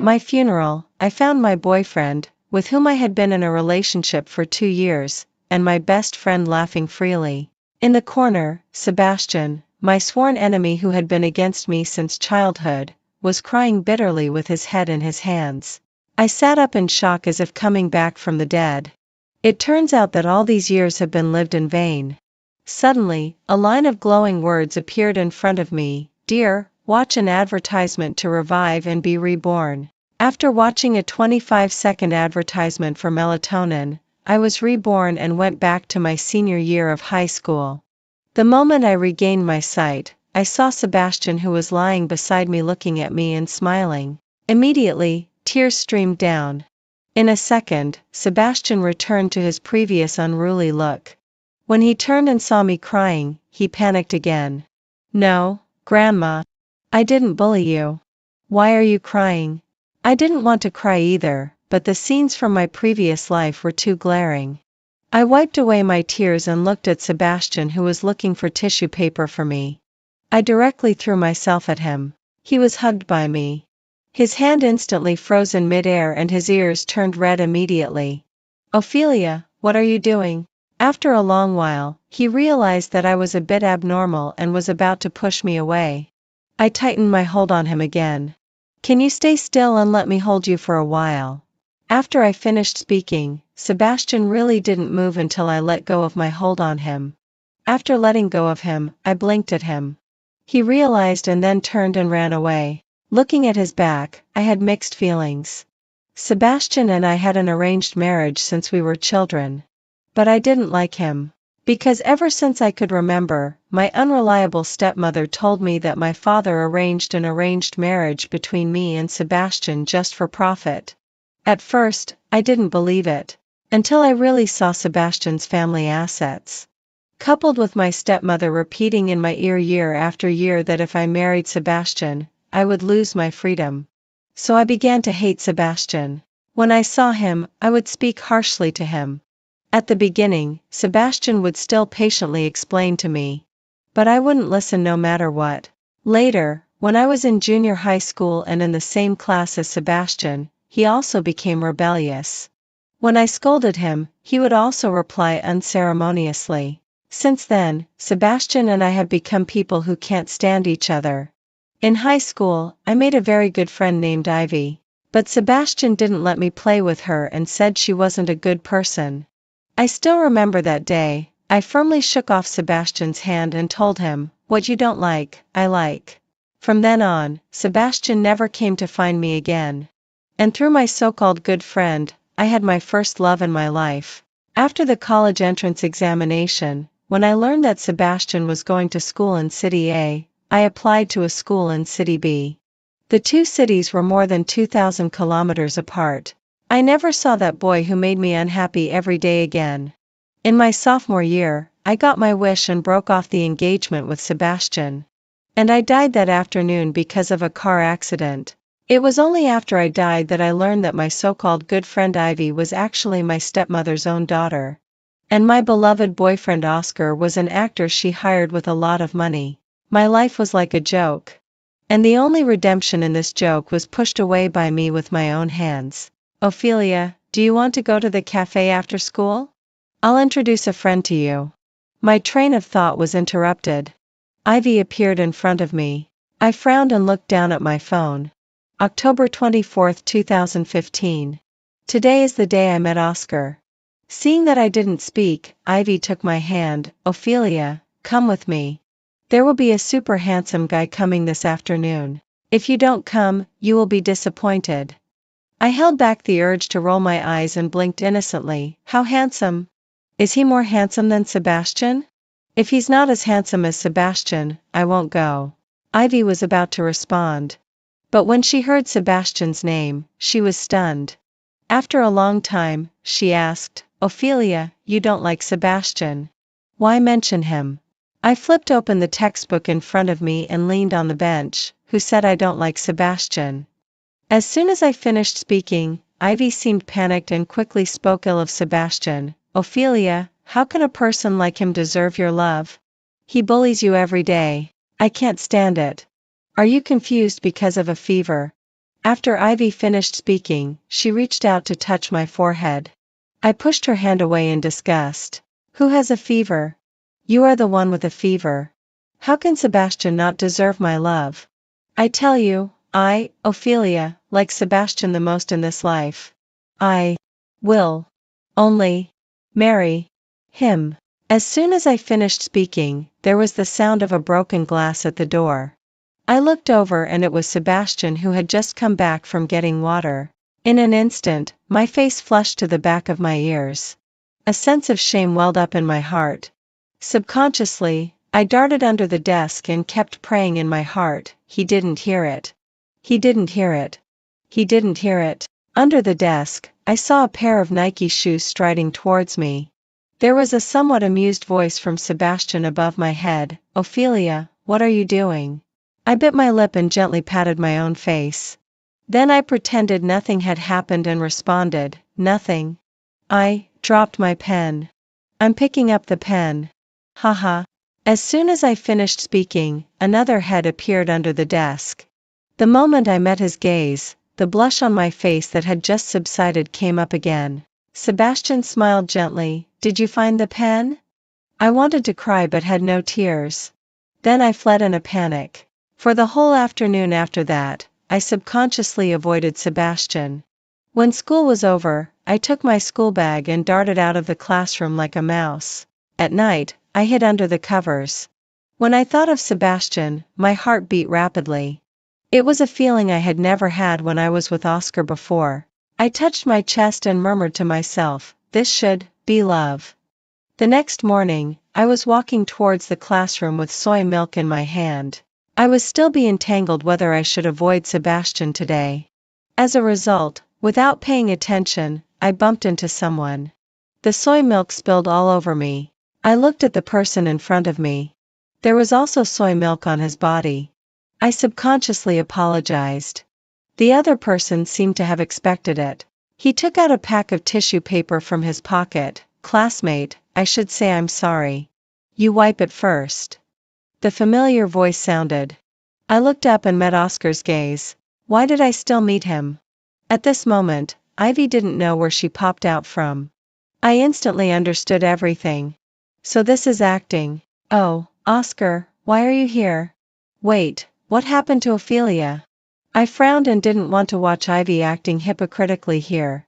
my funeral, I found my boyfriend, with whom I had been in a relationship for 2 years, and my best friend laughing freely. In the corner, Sebastian, my sworn enemy who had been against me since childhood, was crying bitterly with his head in his hands. I sat up in shock as if coming back from the dead. It turns out that all these years have been lived in vain. Suddenly, a line of glowing words appeared in front of me. Dear, watch an advertisement to revive and be reborn. After watching a 25-second advertisement for melatonin, I was reborn and went back to my senior year of high school. The moment I regained my sight, I saw Sebastian, who was lying beside me, looking at me and smiling. Immediately, tears streamed down. In a second, Sebastian returned to his previous unruly look. When he turned and saw me crying, he panicked again. No, Grandma. I didn't bully you. Why are you crying? I didn't want to cry either, but the scenes from my previous life were too glaring. I wiped away my tears and looked at Sebastian, who was looking for tissue paper for me. I directly threw myself at him. He was hugged by me. His hand instantly froze in midair and his ears turned red immediately. Ophelia, what are you doing? After a long while, he realized that I was a bit abnormal and was about to push me away. I tightened my hold on him again. Can you stay still and let me hold you for a while? After I finished speaking, Sebastian really didn't move until I let go of my hold on him. After letting go of him, I blinked at him. He realized and then turned and ran away. Looking at his back, I had mixed feelings. Sebastian and I had an arranged marriage since we were children. But I didn't like him. Because ever since I could remember, my unreliable stepmother told me that my father arranged an arranged marriage between me and Sebastian just for profit. At first, I didn't believe it, until I really saw Sebastian's family assets. Coupled with my stepmother repeating in my ear year after year that if I married Sebastian, I would lose my freedom. So I began to hate Sebastian. When I saw him, I would speak harshly to him. At the beginning, Sebastian would still patiently explain to me. But I wouldn't listen no matter what. Later, when I was in junior high school and in the same class as Sebastian, he also became rebellious. When I scolded him, he would also reply unceremoniously. Since then, Sebastian and I have become people who can't stand each other. In high school, I made a very good friend named Ivy. But Sebastian didn't let me play with her and said she wasn't a good person. I still remember that day. I firmly shook off Sebastian's hand and told him, what you don't like, I like. From then on, Sebastian never came to find me again. And through my so-called good friend, I had my first love in my life. After the college entrance examination, when I learned that Sebastian was going to school in City A, I applied to a school in City B. The two cities were more than 2,000 kilometers apart. I never saw that boy who made me unhappy every day again. In my sophomore year, I got my wish and broke off the engagement with Sebastian. And I died that afternoon because of a car accident. It was only after I died that I learned that my so-called good friend Ivy was actually my stepmother's own daughter. And my beloved boyfriend Oscar was an actor she hired with a lot of money. My life was like a joke. And the only redemption in this joke was pushed away by me with my own hands. Ophelia, do you want to go to the cafe after school? I'll introduce a friend to you. My train of thought was interrupted. Ivy appeared in front of me. I frowned and looked down at my phone. October 24, 2015. Today is the day I met Oscar. Seeing that I didn't speak, Ivy took my hand. Ophelia, come with me. There will be a super handsome guy coming this afternoon. If you don't come, you will be disappointed. I held back the urge to roll my eyes and blinked innocently. How handsome? Is he more handsome than Sebastian? If he's not as handsome as Sebastian, I won't go. Ivy was about to respond. But when she heard Sebastian's name, she was stunned. After a long time, she asked, Ophelia, you don't like Sebastian. Why mention him? I flipped open the textbook in front of me and leaned on the bench. Who said I don't like Sebastian? As soon as I finished speaking, Ivy seemed panicked and quickly spoke ill of Sebastian. Ophelia, how can a person like him deserve your love? He bullies you every day. I can't stand it. Are you confused because of a fever? After Ivy finished speaking, she reached out to touch my forehead. I pushed her hand away in disgust. Who has a fever? You are the one with a fever. How can Sebastian not deserve my love? I tell you, I, Ophelia, like Sebastian the most in this life. I will only marry him. As soon as I finished speaking, there was the sound of a broken glass at the door. I looked over and it was Sebastian, who had just come back from getting water. In an instant, my face flushed to the back of my ears. A sense of shame welled up in my heart. Subconsciously, I darted under the desk and kept praying in my heart, he didn't hear it. He didn't hear it. He didn't hear it. Under the desk, I saw a pair of Nike shoes striding towards me. There was a somewhat amused voice from Sebastian above my head. Ophelia, what are you doing? I bit my lip and gently patted my own face. Then I pretended nothing had happened and responded, nothing. I dropped my pen. I'm picking up the pen. Haha. As soon as I finished speaking, another head appeared under the desk. The moment I met his gaze, the blush on my face that had just subsided came up again. Sebastian smiled gently. Did you find the pen? I wanted to cry but had no tears. Then I fled in a panic. For the whole afternoon after that, I subconsciously avoided Sebastian. When school was over, I took my school bag and darted out of the classroom like a mouse. At night, I hid under the covers. When I thought of Sebastian, my heart beat rapidly. It was a feeling I had never had when I was with Oscar before. I touched my chest and murmured to myself, this should be love. The next morning, I was walking towards the classroom with soy milk in my hand. I was still being tangled whether I should avoid Sebastian today. As a result, without paying attention, I bumped into someone. The soy milk spilled all over me. I looked at the person in front of me. There was also soy milk on his body. I subconsciously apologized. The other person seemed to have expected it. He took out a pack of tissue paper from his pocket. Classmate, I should say I'm sorry. You wipe it first. The familiar voice sounded. I looked up and met Oscar's gaze. Why did I still meet him? At this moment, Ivy didn't know where she popped out from. I instantly understood everything. So this is acting. Oh, Oscar, why are you here? Wait, what happened to Ophelia? I frowned and didn't want to watch Ivy acting hypocritically here.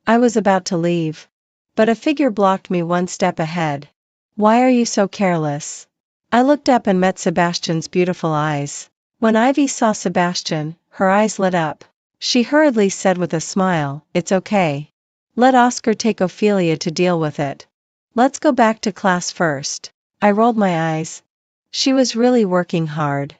I was about to leave. But a figure blocked me one step ahead. Why are you so careless? I looked up and met Sebastian's beautiful eyes. When Ivy saw Sebastian, her eyes lit up. She hurriedly said with a smile, it's okay. Let Oscar take Ophelia to deal with it. Let's go back to class first. I rolled my eyes. She was really working hard.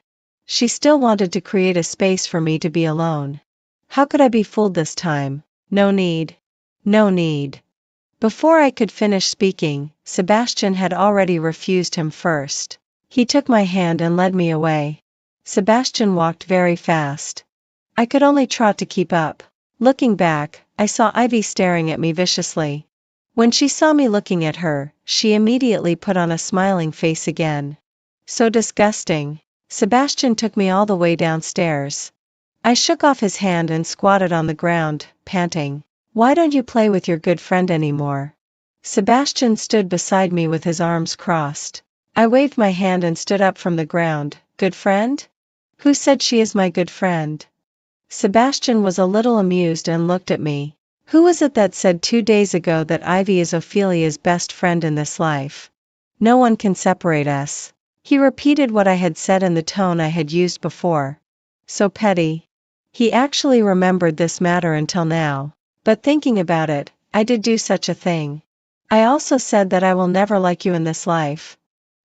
She still wanted to create a space for me to be alone. How could I be fooled this time? No need. No need. Before I could finish speaking, Sebastian had already refused him first. He took my hand and led me away. Sebastian walked very fast. I could only trot to keep up. Looking back, I saw Ivy staring at me viciously. When she saw me looking at her, she immediately put on a smiling face again. So disgusting. Sebastian took me all the way downstairs. I shook off his hand and squatted on the ground, panting. Why don't you play with your good friend anymore? Sebastian stood beside me with his arms crossed. I waved my hand and stood up from the ground. Good friend? Who said she is my good friend? Sebastian was a little amused and looked at me. Who was it that said 2 days ago that Ivy is Ophelia's best friend in this life? No one can separate us. He repeated what I had said in the tone I had used before. So petty. He actually remembered this matter until now. But thinking about it, I did do such a thing. I also said that I will never like you in this life.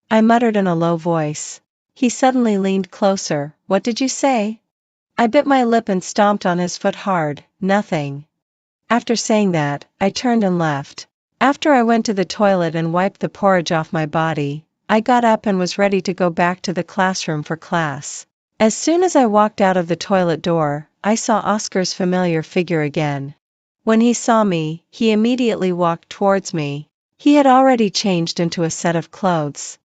I muttered in a low voice. He suddenly leaned closer. What did you say? I bit my lip and stomped on his foot hard. Nothing. After saying that, I turned and left. After I went to the toilet and wiped the porridge off my body, I got up and was ready to go back to the classroom for class. As soon as I walked out of the toilet door, I saw Oscar's familiar figure again. When he saw me, he immediately walked towards me. He had already changed into a set of clothes.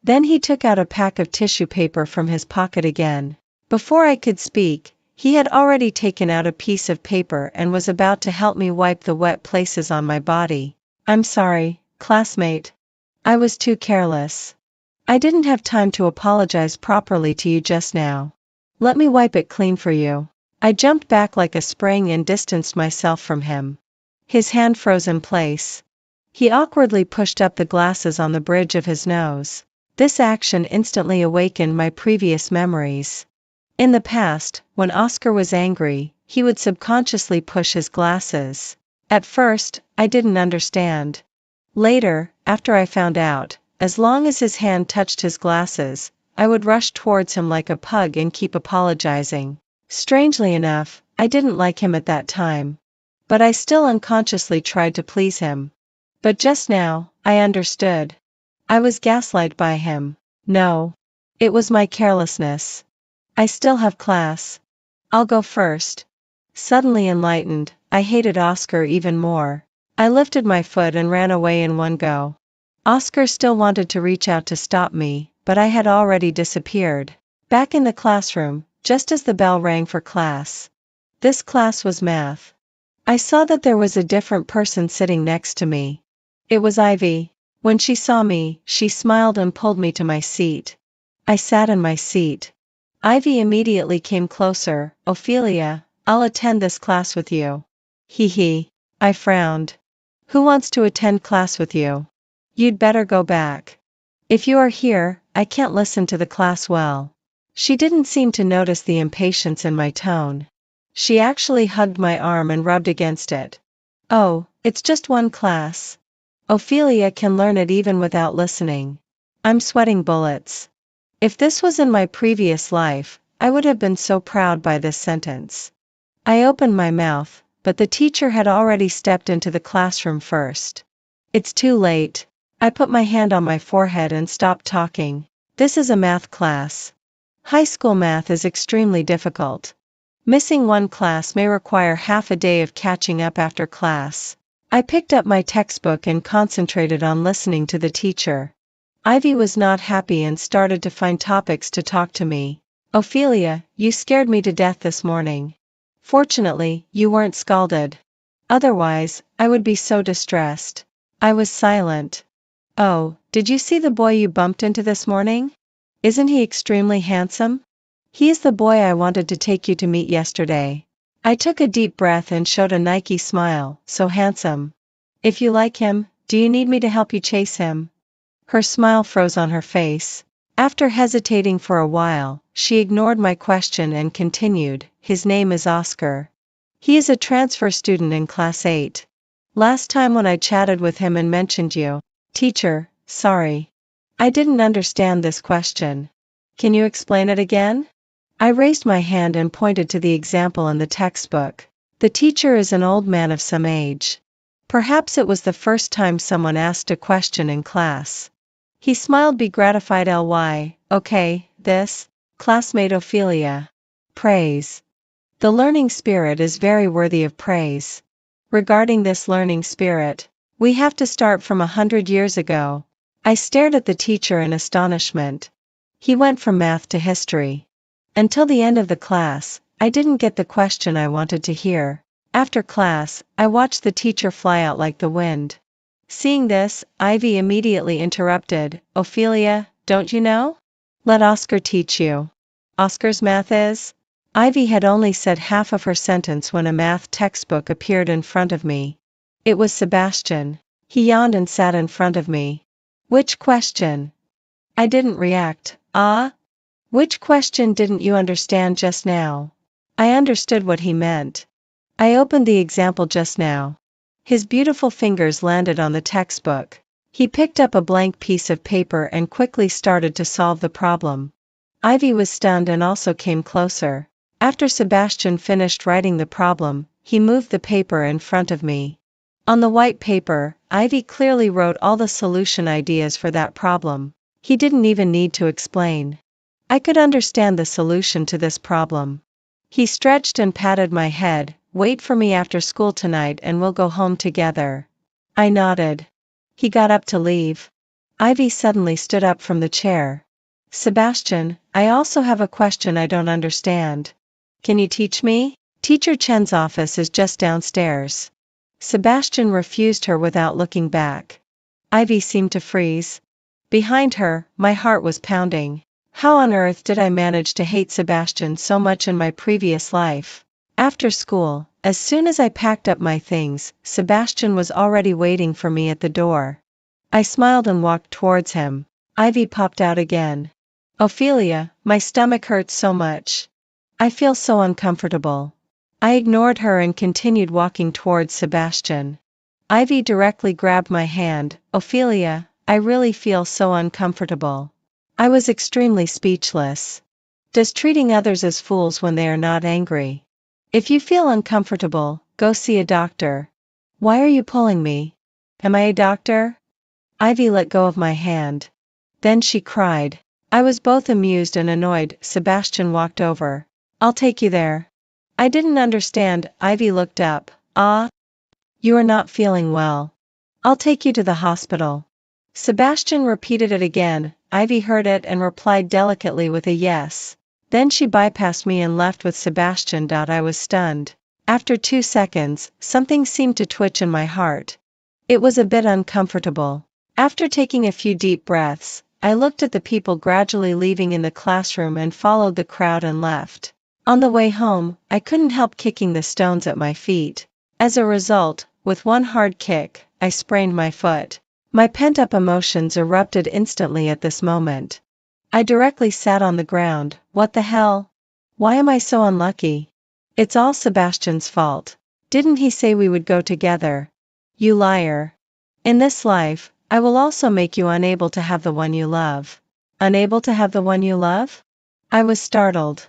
Then he took out a pack of tissue paper from his pocket again. Before I could speak, He had already taken out a piece of paper and was about to help me wipe the wet places on my body. I'm sorry, classmate. I was too careless. I didn't have time to apologize properly to you just now. Let me wipe it clean for you. I jumped back like a spring and distanced myself from him. His hand froze in place. He awkwardly pushed up the glasses on the bridge of his nose. This action instantly awakened my previous memories. In the past, when Oscar was angry, he would subconsciously push his glasses. At first, I didn't understand. Later, after I found out, as long as his hand touched his glasses, I would rush towards him like a pug and keep apologizing. Strangely enough, I didn't like him at that time. But I still unconsciously tried to please him. But just now, I understood. I was gaslighted by him. No. It was my carelessness. I still have class. I'll go first. Suddenly enlightened, I hated Oscar even more. I lifted my foot and ran away in one go. Oscar still wanted to reach out to stop me, but I had already disappeared. Back in the classroom, just as the bell rang for class. This class was math. I saw that there was a different person sitting next to me. It was Ivy. When she saw me, she smiled and pulled me to my seat. I sat in my seat. Ivy immediately came closer. Ophelia, I'll attend this class with you. Hee hee. I frowned. Who wants to attend class with you? You'd better go back. If you are here, I can't listen to the class well. She didn't seem to notice the impatience in my tone. She actually hugged my arm and rubbed against it. Oh, it's just one class. Ophelia can learn it even without listening. I'm sweating bullets. If this was in my previous life, I would have been so proud by this sentence. I opened my mouth, but the teacher had already stepped into the classroom first. It's too late. I put my hand on my forehead and stopped talking. This is a math class. High school math is extremely difficult. Missing one class may require half a day of catching up after class. I picked up my textbook and concentrated on listening to the teacher. Ivy was not happy and started to find topics to talk to me. Ophelia, you scared me to death this morning. Fortunately, you weren't scalded. Otherwise, I would be so distressed. I was silent. Oh, did you see the boy you bumped into this morning? Isn't he extremely handsome? He is the boy I wanted to take you to meet yesterday. I took a deep breath and showed a Nike smile. So handsome. If you like him, do you need me to help you chase him? Her smile froze on her face. After hesitating for a while, she ignored my question and continued, his name is Oscar. He is a transfer student in class 8. Last time when I chatted with him and mentioned you. Teacher, sorry. I didn't understand this question. Can you explain it again? I raised my hand and pointed to the example in the textbook. The teacher is an old man of some age. Perhaps it was the first time someone asked a question in class. He smiled begratified. Okay, this, classmate Ophelia. Praise. The learning spirit is very worthy of praise. Regarding this learning spirit, we have to start from 100 years ago. I stared at the teacher in astonishment. He went from math to history. Until the end of the class, I didn't get the question I wanted to hear. After class, I watched the teacher fly out like the wind. Seeing this, Ivy immediately interrupted, Ophelia, don't you know? Let Oscar teach you. Oscar's math is? Ivy had only said half of her sentence when a math textbook appeared in front of me. It was Sebastian. He yawned and sat in front of me. Which question? I didn't react. Which question didn't you understand just now? I understood what he meant. I opened the example just now. His beautiful fingers landed on the textbook. He picked up a blank piece of paper and quickly started to solve the problem. Ivy was stunned and also came closer. After Sebastian finished writing the problem, he moved the paper in front of me. On the white paper, Ivy clearly wrote all the solution ideas for that problem. He didn't even need to explain. I could understand the solution to this problem. He stretched and patted my head. Wait for me after school tonight and we'll go home together. I nodded. He got up to leave. Ivy suddenly stood up from the chair. Sebastian, I also have a question I don't understand. Can you teach me? Teacher Chen's office is just downstairs. Sebastian refused her without looking back. Ivy seemed to freeze. Behind her, my heart was pounding. How on earth did I manage to hate Sebastian so much in my previous life? After school, as soon as I packed up my things, Sebastian was already waiting for me at the door. I smiled and walked towards him. Ivy popped out again. Ophelia, my stomach hurts so much. I feel so uncomfortable. I ignored her and continued walking towards Sebastian. Ivy directly grabbed my hand. Ophelia, I really feel so uncomfortable. I was extremely speechless. Does treating others as fools when they are not angry? If you feel uncomfortable, go see a doctor. Why are you pulling me? Am I a doctor? Ivy let go of my hand. Then she cried. I was both amused and annoyed. Sebastian walked over. I'll take you there. I didn't understand. Ivy looked up. Ah, you are not feeling well. I'll take you to the hospital. Sebastian repeated it again. Ivy heard it and replied delicately with a yes. Then she bypassed me and left with Sebastian. I was stunned. After 2 seconds, something seemed to twitch in my heart. It was a bit uncomfortable. After taking a few deep breaths, I looked at the people gradually leaving in the classroom and followed the crowd and left. On the way home, I couldn't help kicking the stones at my feet. As a result, with one hard kick, I sprained my foot. My pent-up emotions erupted instantly at this moment. I directly sat on the ground. What the hell? Why am I so unlucky? It's all Sebastian's fault. Didn't he say we would go together? You liar. In this life, I will also make you unable to have the one you love. Unable to have the one you love? I was startled.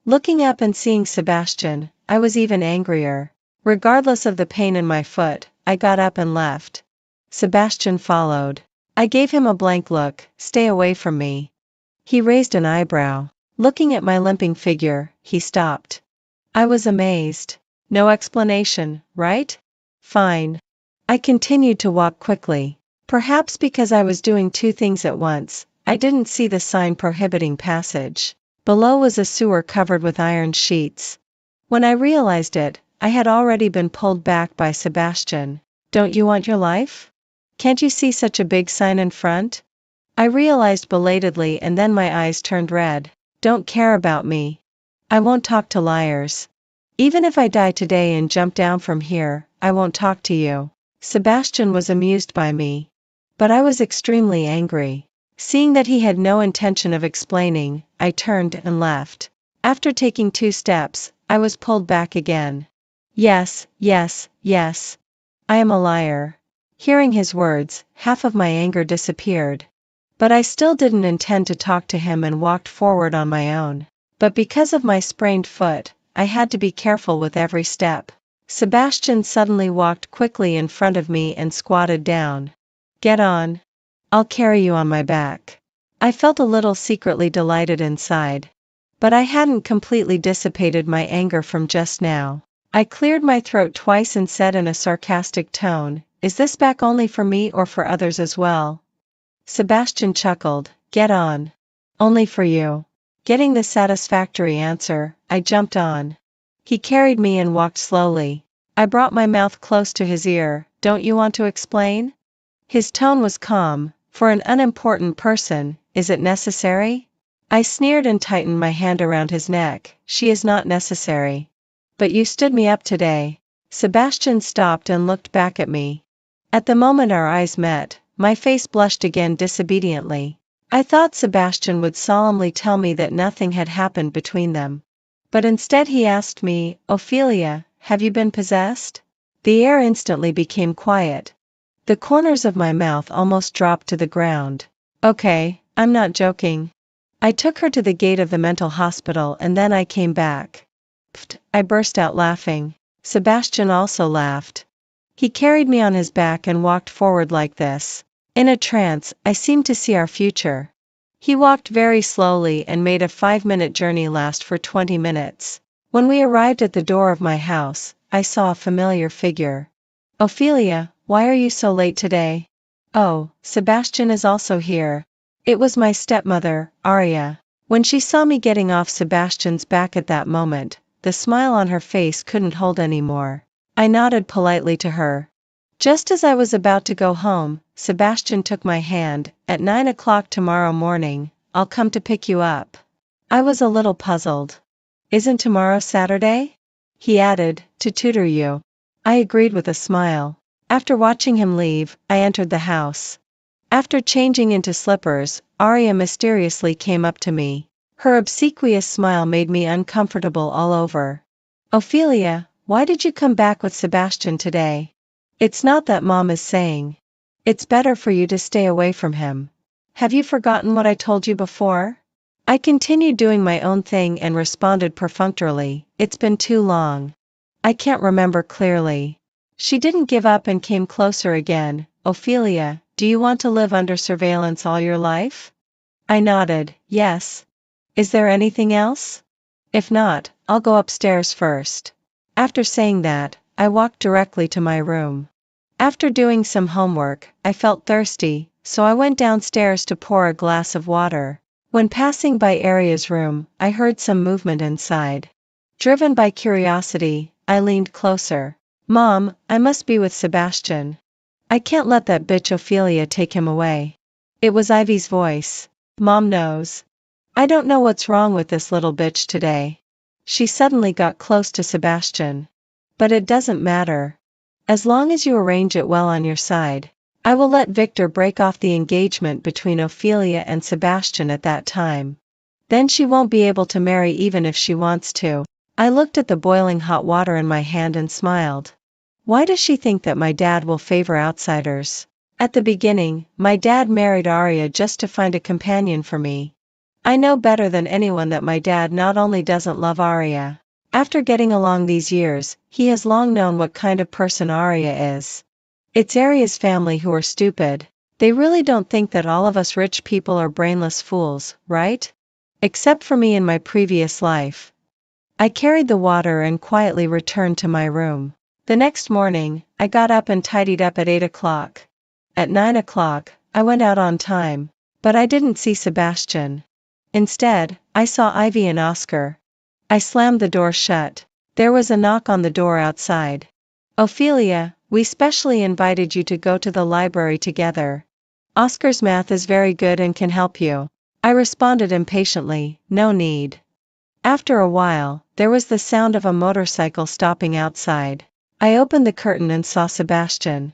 Looking up and seeing Sebastian, I was even angrier. Regardless of the pain in my foot, I got up and left. Sebastian followed. I gave him a blank look. Stay away from me. He raised an eyebrow. Looking at my limping figure, he stopped. I was amazed. No explanation, right? Fine. I continued to walk quickly. Perhaps because I was doing 2 things at once, I didn't see the sign prohibiting passage. Below was a sewer covered with iron sheets. When I realized it, I had already been pulled back by Sebastian. Don't you want your life? Can't you see such a big sign in front? I realized belatedly and then my eyes turned red. Don't care about me. I won't talk to liars. Even if I die today and jump down from here, I won't talk to you. Sebastian was amused by me. But I was extremely angry. Seeing that he had no intention of explaining, I turned and left. After taking 2 steps, I was pulled back again. Yes, yes, yes. I am a liar. Hearing his words, half of my anger disappeared. But I still didn't intend to talk to him and walked forward on my own. But because of my sprained foot, I had to be careful with every step. Sebastian suddenly walked quickly in front of me and squatted down. Get on. I'll carry you on my back. I felt a little secretly delighted inside. But I hadn't completely dissipated my anger from just now. I cleared my throat twice and said in a sarcastic tone, is this back only for me or for others as well? Sebastian chuckled. Get on. Only for you. Getting the satisfactory answer, I jumped on. He carried me and walked slowly. I brought my mouth close to his ear. Don't you want to explain? His tone was calm. For an unimportant person, is it necessary? I sneered and tightened my hand around his neck. She is not necessary. But you stood me up today. Sebastian stopped and looked back at me. At the moment our eyes met, my face blushed again disobediently. I thought Sebastian would solemnly tell me that nothing had happened between them. But instead he asked me, Ophelia, have you been possessed? The air instantly became quiet. The corners of my mouth almost dropped to the ground. Okay, I'm not joking. I took her to the gate of the mental hospital and then I came back. Pfft, I burst out laughing. Sebastian also laughed. He carried me on his back and walked forward like this. In a trance, I seemed to see our future. He walked very slowly and made a 5-minute journey last for 20 minutes. When we arrived at the door of my house, I saw a familiar figure. Ophelia, why are you so late today? Oh, Sebastian is also here. It was my stepmother, Arya. When she saw me getting off Sebastian's back at that moment, the smile on her face couldn't hold anymore. I nodded politely to her. Just as I was about to go home, Sebastian took my hand. At 9 o'clock tomorrow morning, I'll come to pick you up. I was a little puzzled. Isn't tomorrow Saturday? He added, to tutor you. I agreed with a smile. After watching him leave, I entered the house. After changing into slippers, Arya mysteriously came up to me. Her obsequious smile made me uncomfortable all over. Ophelia, why did you come back with Sebastian today? It's not that Mom is saying. It's better for you to stay away from him. Have you forgotten what I told you before? I continued doing my own thing and responded perfunctorily, it's been too long. I can't remember clearly. She didn't give up and came closer again. Ophelia, do you want to live under surveillance all your life? I nodded, yes. Is there anything else? If not, I'll go upstairs first. After saying that, I walked directly to my room. After doing some homework, I felt thirsty, so I went downstairs to pour a glass of water. When passing by Arya's room, I heard some movement inside. Driven by curiosity, I leaned closer. Mom, I must be with Sebastian. I can't let that bitch Ophelia take him away. It was Ivy's voice. Mom knows. I don't know what's wrong with this little bitch today. She suddenly got close to Sebastian. But it doesn't matter. As long as you arrange it well on your side. I will let Victor break off the engagement between Ophelia and Sebastian at that time. Then she won't be able to marry even if she wants to. I looked at the boiling hot water in my hand and smiled. Why does she think that my dad will favor outsiders? At the beginning, my dad married Arya just to find a companion for me. I know better than anyone that my dad not only doesn't love Arya. After getting along these years, he has long known what kind of person Arya is. It's Arya's family who are stupid. They really don't think that all of us rich people are brainless fools, right? Except for me in my previous life. I carried the water and quietly returned to my room. The next morning, I got up and tidied up at 8 o'clock. At 9 o'clock, I went out on time. But I didn't see Sebastian. Instead, I saw Ivy and Oscar. I slammed the door shut. There was a knock on the door outside. Ophelia, we specially invited you to go to the library together. Oscar's math is very good and can help you. I responded impatiently, no need. After a while, there was the sound of a motorcycle stopping outside. I opened the curtain and saw Sebastian.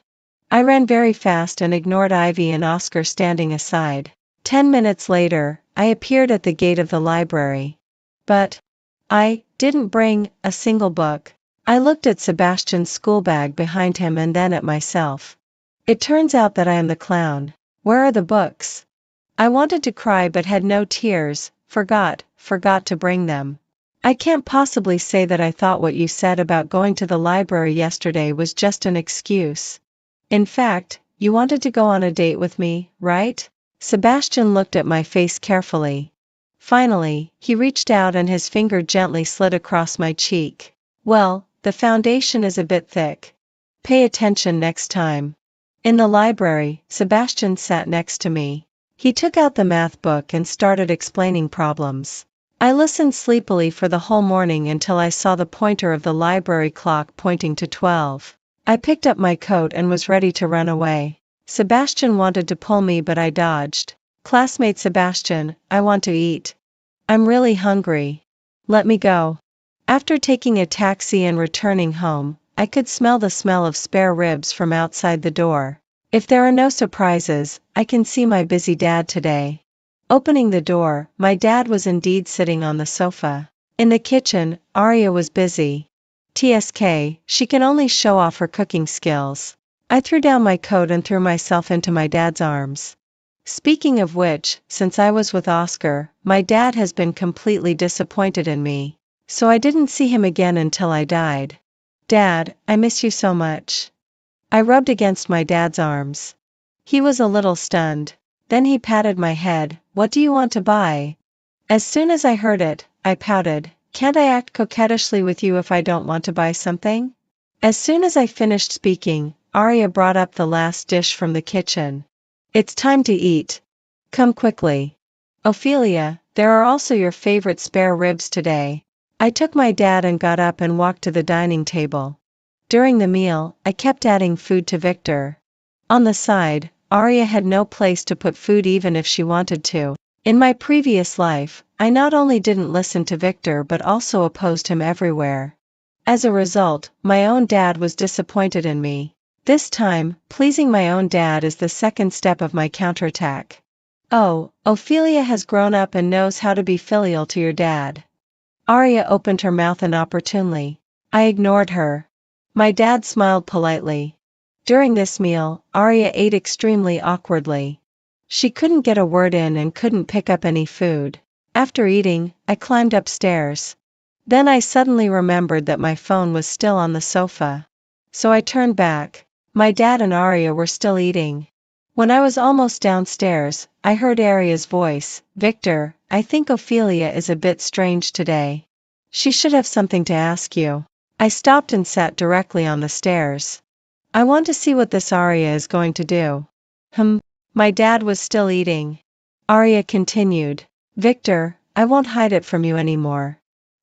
I ran very fast and ignored Ivy and Oscar standing aside. 10 minutes later, I appeared at the gate of the library. But I didn't bring a single book. I looked at Sebastian's school bag behind him and then at myself. It turns out that I am the clown. Where are the books? I wanted to cry but had no tears, forgot to bring them. I can't possibly say that I thought what you said about going to the library yesterday was just an excuse. In fact, you wanted to go on a date with me, right? Sebastian looked at my face carefully. Finally, he reached out and his finger gently slid across my cheek. Well, the foundation is a bit thick. Pay attention next time. In the library, Sebastian sat next to me. He took out the math book and started explaining problems. I listened sleepily for the whole morning until I saw the pointer of the library clock pointing to 12. I picked up my coat and was ready to run away. Sebastian wanted to pull me but I dodged. Classmate Sebastian, I want to eat. I'm really hungry. Let me go. After taking a taxi and returning home, I could smell the smell of spare ribs from outside the door. If there are no surprises, I can see my busy dad today. Opening the door, my dad was indeed sitting on the sofa. In the kitchen, Arya was busy. TSK, she can only show off her cooking skills. I threw down my coat and threw myself into my dad's arms. Speaking of which, since I was with Oscar, my dad has been completely disappointed in me. So I didn't see him again until I died. Dad, I miss you so much. I rubbed against my dad's arms. He was a little stunned. Then he patted my head. What do you want to buy? As soon as I heard it, I pouted. Can't I act coquettishly with you if I don't want to buy something? As soon as I finished speaking, Arya brought up the last dish from the kitchen. It's time to eat. Come quickly. Ophelia, there are also your favorite spare ribs today. I took my dad and got up and walked to the dining table. During the meal, I kept adding food to Victor. On the side, Arya had no place to put food even if she wanted to. In my previous life, I not only didn't listen to Victor but also opposed him everywhere. As a result, my own dad was disappointed in me. This time, pleasing my own dad is the second step of my counterattack. Oh, Ophelia has grown up and knows how to be filial to your dad. Arya opened her mouth inopportunely. I ignored her. My dad smiled politely. During this meal, Arya ate extremely awkwardly. She couldn't get a word in and couldn't pick up any food. After eating, I climbed upstairs. Then I suddenly remembered that my phone was still on the sofa. So I turned back. My dad and Arya were still eating. When I was almost downstairs, I heard Arya's voice. Victor, I think Ophelia is a bit strange today. She should have something to ask you. I stopped and sat directly on the stairs. I want to see what this Arya is going to do. My dad was still eating. Arya continued. Victor, I won't hide it from you anymore.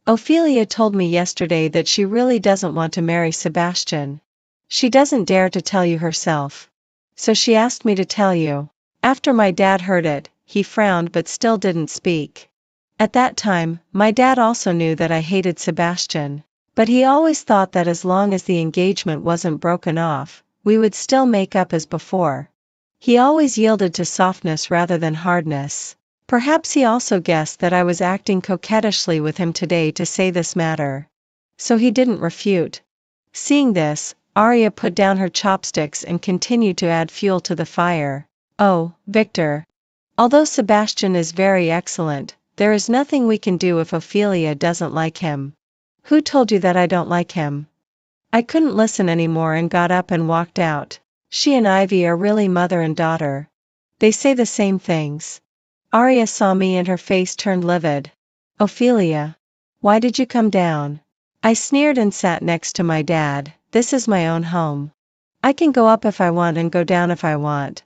Ophelia told me yesterday that she really doesn't want to marry Sebastian. She doesn't dare to tell you herself. So she asked me to tell you. After my dad heard it, he frowned but still didn't speak. At that time, my dad also knew that I hated Sebastian. But he always thought that as long as the engagement wasn't broken off, we would still make up as before. He always yielded to softness rather than hardness. Perhaps he also guessed that I was acting coquettishly with him today to say this matter. So he didn't refute. Seeing this, Arya put down her chopsticks and continued to add fuel to the fire. Oh, Victor. Although Sebastian is very excellent, there is nothing we can do if Ophelia doesn't like him. Who told you that I don't like him? I couldn't listen anymore and got up and walked out. She and Ivy are really mother and daughter. They say the same things. Arya saw me and her face turned livid. Ophelia. Why did you come down? I sneered and sat next to my dad. This is my own home. I can go up if I want and go down if I want.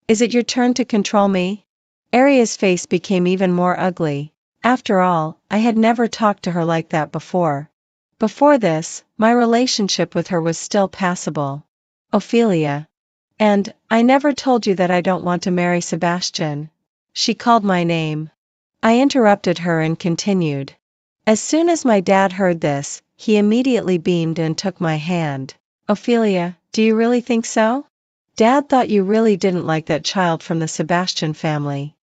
Is it your turn to control me? Arya's face became even more ugly. After all, I had never talked to her like that before. Before this, my relationship with her was still passable. Ophelia. And, I never told you that I don't want to marry Sebastian. She called my name. I interrupted her and continued. As soon as my dad heard this, he immediately beamed and took my hand. Ophelia, do you really think so? Dad thought you really didn't like that child from the Sebastian family.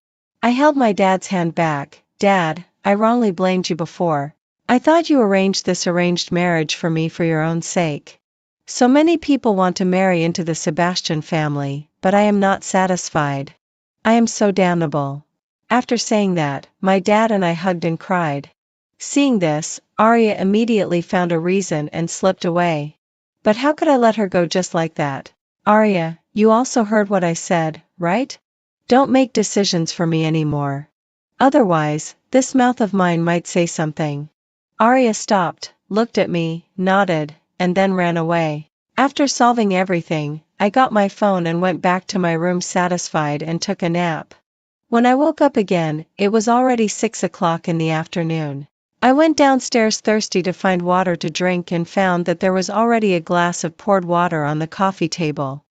I held my dad's hand back. Dad, I wrongly blamed you before. I thought you arranged this arranged marriage for me for your own sake. So many people want to marry into the Sebastian family, but I am not satisfied. I am so damnable. After saying that, my dad and I hugged and cried. Seeing this, Arya immediately found a reason and slipped away. But how could I let her go just like that? Arya, you also heard what I said, right? Don't make decisions for me anymore. Otherwise, this mouth of mine might say something. Arya stopped, looked at me, nodded, and then ran away. After solving everything, I got my phone and went back to my room satisfied and took a nap. When I woke up again, it was already 6 o'clock in the afternoon. I went downstairs thirsty to find water to drink and found that there was already a glass of poured water on the coffee table.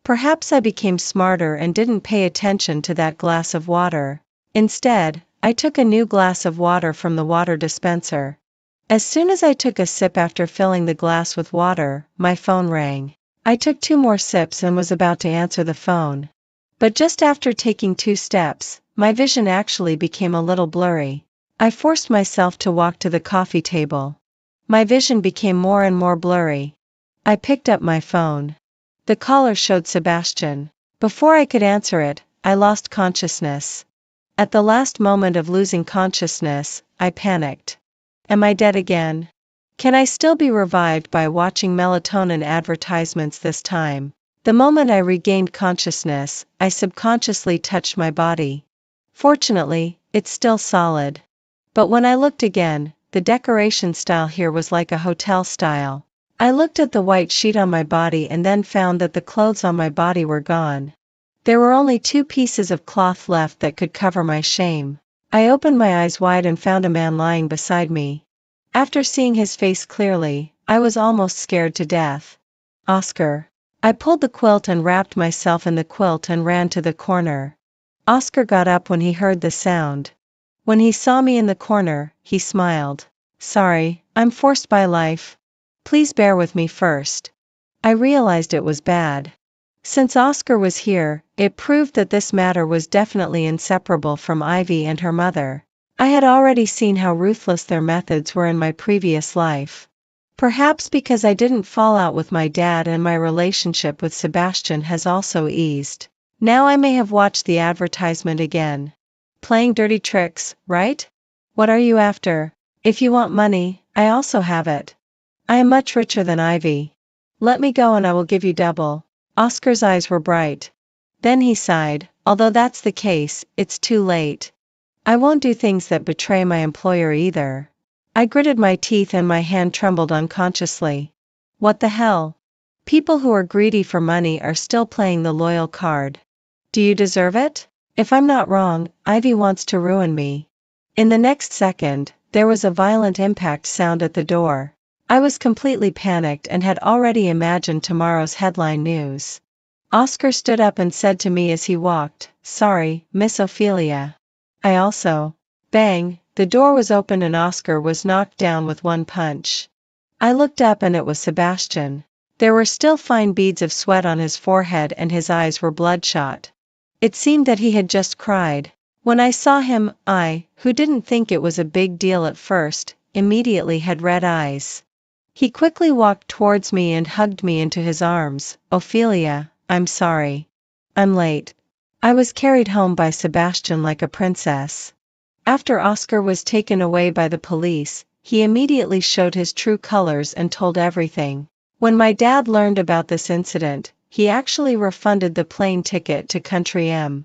Perhaps I became smarter and didn't pay attention to that glass of water. Instead, I took a new glass of water from the water dispenser. As soon as I took a sip after filling the glass with water, my phone rang. I took 2 more sips and was about to answer the phone. But just after taking 2 steps, my vision actually became a little blurry. I forced myself to walk to the coffee table. My vision became more and more blurry. I picked up my phone. The caller showed Sebastian. Before I could answer it, I lost consciousness. At the last moment of losing consciousness, I panicked. Am I dead again? Can I still be revived by watching melatonin advertisements this time? The moment I regained consciousness, I subconsciously touched my body. Fortunately, it's still solid. But when I looked again, the decoration style here was like a hotel style. I looked at the white sheet on my body and then found that the clothes on my body were gone. There were only 2 pieces of cloth left that could cover my shame. I opened my eyes wide and found a man lying beside me. After seeing his face clearly, I was almost scared to death. Oscar. I pulled the quilt and wrapped myself in the quilt and ran to the corner. Oscar got up when he heard the sound. When he saw me in the corner, he smiled. Sorry, I'm forced by life. Please bear with me first. I realized it was bad. Since Oscar was here, it proved that this matter was definitely inseparable from Ivy and her mother. I had already seen how ruthless their methods were in my previous life. Perhaps because I didn't fall out with my dad and my relationship with Sebastian has also eased. Now I may have watched the advertisement again. Playing dirty tricks, right? What are you after? If you want money, I also have it. I am much richer than Ivy. Let me go and I will give you double. Oscar's eyes were bright. Then he sighed, although that's the case, it's too late. I won't do things that betray my employer either. I gritted my teeth and my hand trembled unconsciously. What the hell? People who are greedy for money are still playing the loyal card. Do you deserve it? If I'm not wrong, Ivy wants to ruin me. In the next second, there was a violent impact sound at the door. I was completely panicked and had already imagined tomorrow's headline news. Oscar stood up and said to me as he walked, "Sorry, Miss Ophelia." I also. Bang, the door was opened and Oscar was knocked down with one punch. I looked up and it was Sebastian. There were still fine beads of sweat on his forehead and his eyes were bloodshot. It seemed that he had just cried. When I saw him, I, who didn't think it was a big deal at first, immediately had red eyes. He quickly walked towards me and hugged me into his arms. "Ophelia, I'm sorry. I'm late." I was carried home by Sebastian like a princess. After Oscar was taken away by the police, he immediately showed his true colors and told everything. When my dad learned about this incident, he actually refunded the plane ticket to Country M.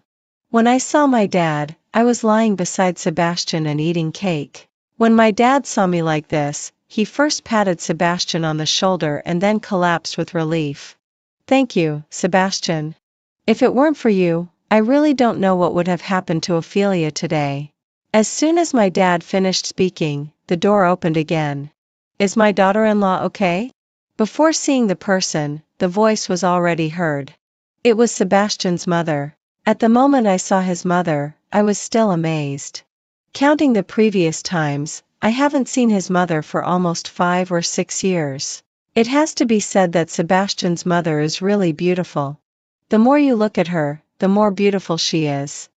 When I saw my dad, I was lying beside Sebastian and eating cake. When my dad saw me like this, he first patted Sebastian on the shoulder and then collapsed with relief. "Thank you, Sebastian. If it weren't for you, I really don't know what would have happened to Ophelia today." As soon as my dad finished speaking, the door opened again. "Is my daughter-in-law okay?" Before seeing the person, the voice was already heard. It was Sebastian's mother. At the moment I saw his mother, I was still amazed. Counting the previous times, I haven't seen his mother for almost 5 or 6 years. It has to be said that Sebastian's mother is really beautiful. The more you look at her, the more beautiful she is.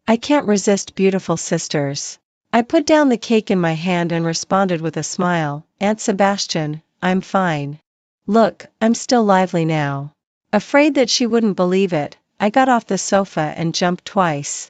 I can't resist beautiful sisters. I put down the cake in my hand and responded with a smile, "Aunt Sebastian, I'm fine. Look, I'm still lively now." Afraid that she wouldn't believe it, I got off the sofa and jumped twice.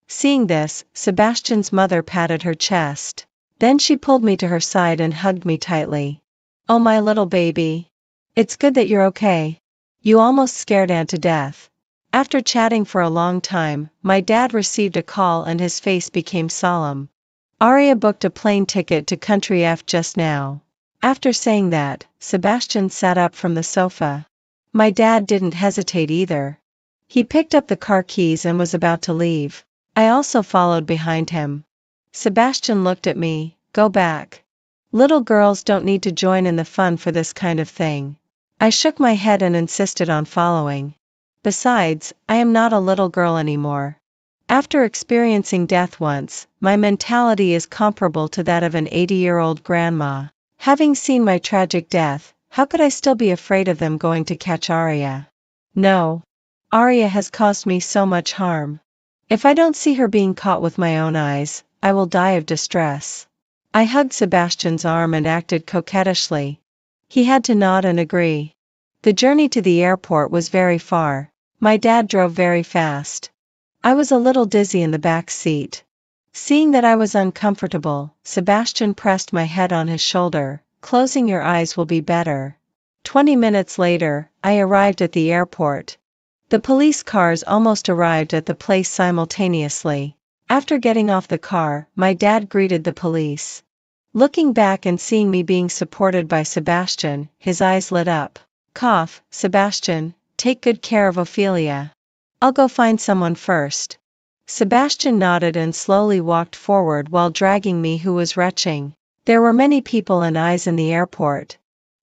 Seeing this, Sebastian's mother patted her chest. Then she pulled me to her side and hugged me tightly. "Oh my little baby. It's good that you're okay. You almost scared Aunt to death." After chatting for a long time, my dad received a call and his face became solemn. "Aria booked a plane ticket to Country F just now." After saying that, Sebastian sat up from the sofa. My dad didn't hesitate either. He picked up the car keys and was about to leave. I also followed behind him. Sebastian looked at me. "Go back. Little girls don't need to join in the fun for this kind of thing." I shook my head and insisted on following. Besides, I am not a little girl anymore. After experiencing death once, my mentality is comparable to that of an 80-year-old grandma. Having seen my tragic death, how could I still be afraid of them going to catch Aria? No. Aria has caused me so much harm. If I don't see her being caught with my own eyes, I will die of distress. I hugged Sebastian's arm and acted coquettishly. He had to nod and agree. The journey to the airport was very far. My dad drove very fast. I was a little dizzy in the back seat. Seeing that I was uncomfortable, Sebastian pressed my head on his shoulder. "Closing your eyes will be better." 20 minutes later, I arrived at the airport. The police cars almost arrived at the place simultaneously. After getting off the car, my dad greeted the police. Looking back and seeing me being supported by Sebastian, his eyes lit up. "Cough, Sebastian, take good care of Ophelia. I'll go find someone first." Sebastian nodded and slowly walked forward while dragging me who was retching. There were many people and eyes in the airport.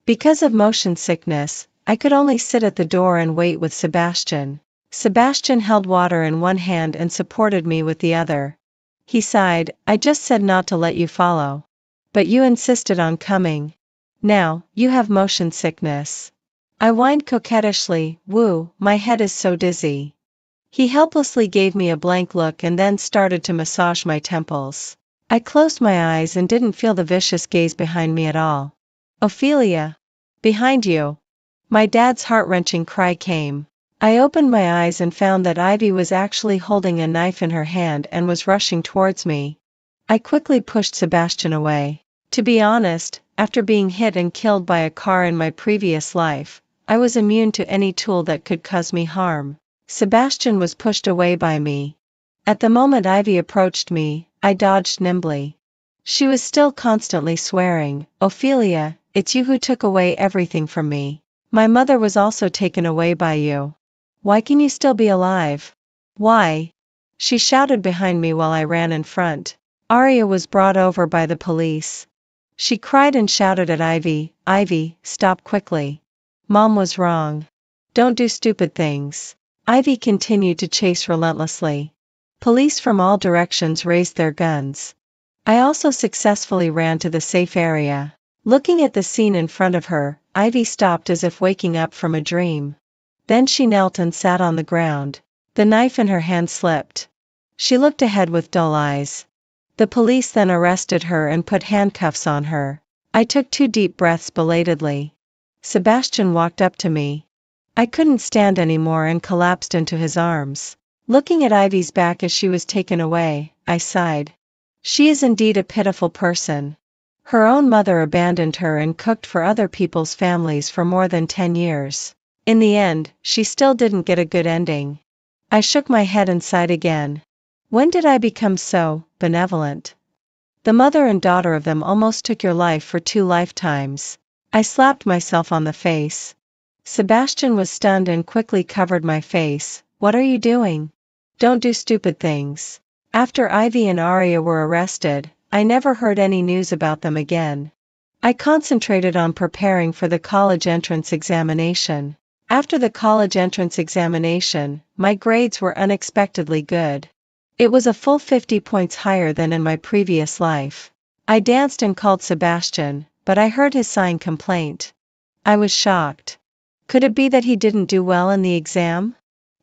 Because of motion sickness, I could only sit at the door and wait with Sebastian. Sebastian held water in one hand and supported me with the other. He sighed, I just said not to let you follow. But you insisted on coming. Now, you have motion sickness. I whined coquettishly, woo, my head is so dizzy. He helplessly gave me a blank look and then started to massage my temples. I closed my eyes and didn't feel the vicious gaze behind me at all. Ophelia. Behind you. My dad's heart-wrenching cry came. I opened my eyes and found that Ivy was actually holding a knife in her hand and was rushing towards me. I quickly pushed Sebastian away. To be honest, after being hit and killed by a car in my previous life, I was immune to any tool that could cause me harm. Sebastian was pushed away by me. At the moment Ivy approached me, I dodged nimbly. She was still constantly swearing, Ophelia, it's you who took away everything from me. My mother was also taken away by you. Why can you still be alive? Why? She shouted behind me while I ran in front. Arya was brought over by the police. She cried and shouted at Ivy, Ivy, stop quickly. Mom was wrong. Don't do stupid things. Ivy continued to chase relentlessly. Police from all directions raised their guns. I also successfully ran to the safe area. Looking at the scene in front of her, Ivy stopped as if waking up from a dream. Then she knelt and sat on the ground. The knife in her hand slipped. She looked ahead with dull eyes. The police then arrested her and put handcuffs on her. I took 2 deep breaths belatedly. Sebastian walked up to me. I couldn't stand anymore and collapsed into his arms. Looking at Ivy's back as she was taken away, I sighed. She is indeed a pitiful person. Her own mother abandoned her and cooked for other people's families for more than 10 years. In the end, she still didn't get a good ending. I shook my head and sighed again. When did I become so benevolent? The mother and daughter of them almost took your life for 2 lifetimes. I slapped myself on the face. Sebastian was stunned and quickly covered my face. What are you doing? Don't do stupid things. After Ivy and Arya were arrested, I never heard any news about them again. I concentrated on preparing for the college entrance examination. After the college entrance examination, my grades were unexpectedly good. It was a full 50 points higher than in my previous life. I danced and called Sebastian, but I heard his sighing complaint. I was shocked. Could it be that he didn't do well in the exam?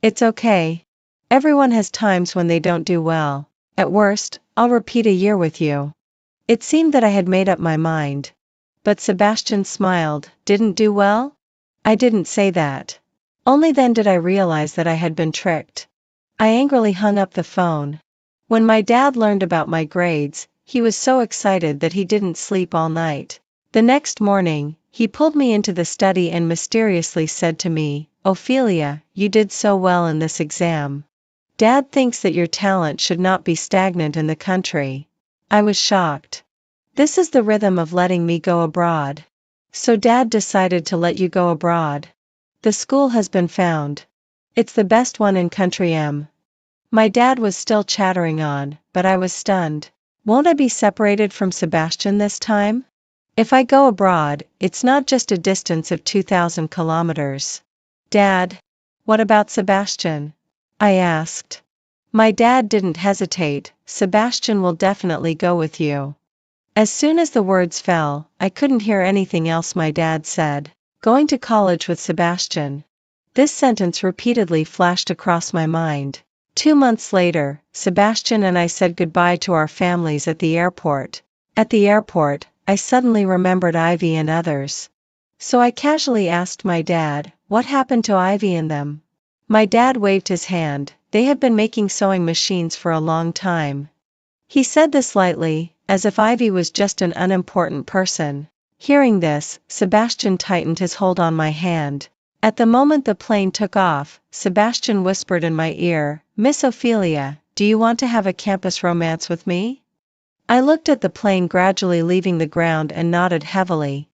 It's okay. Everyone has times when they don't do well. At worst, I'll repeat a year with you. It seemed that I had made up my mind. But Sebastian smiled. Didn't do well? I didn't say that. Only then did I realize that I had been tricked. I angrily hung up the phone. When my dad learned about my grades, he was so excited that he didn't sleep all night. The next morning, he pulled me into the study and mysteriously said to me, Ophelia, you did so well in this exam. Dad thinks that your talent should not be stagnant in the country. I was shocked. This is the rhythm of letting me go abroad. So Dad decided to let you go abroad. The school has been found. It's the best one in country M. My dad was still chattering on, but I was stunned. Won't I be separated from Sebastian this time? If I go abroad, it's not just a distance of 2,000 kilometers. Dad, what about Sebastian? I asked. My dad didn't hesitate. Sebastian will definitely go with you. As soon as the words fell, I couldn't hear anything else my dad said. Going to college with Sebastian. This sentence repeatedly flashed across my mind. 2 months later, Sebastian and I said goodbye to our families at the airport. At the airport, I suddenly remembered Ivy and others. So I casually asked my dad, what happened to Ivy and them? My dad waved his hand. They have been making sewing machines for a long time. He said this lightly, as if Ivy was just an unimportant person. Hearing this, Sebastian tightened his hold on my hand. At the moment the plane took off, Sebastian whispered in my ear, Miss Ophelia, do you want to have a campus romance with me? I looked at the plane gradually leaving the ground and nodded heavily.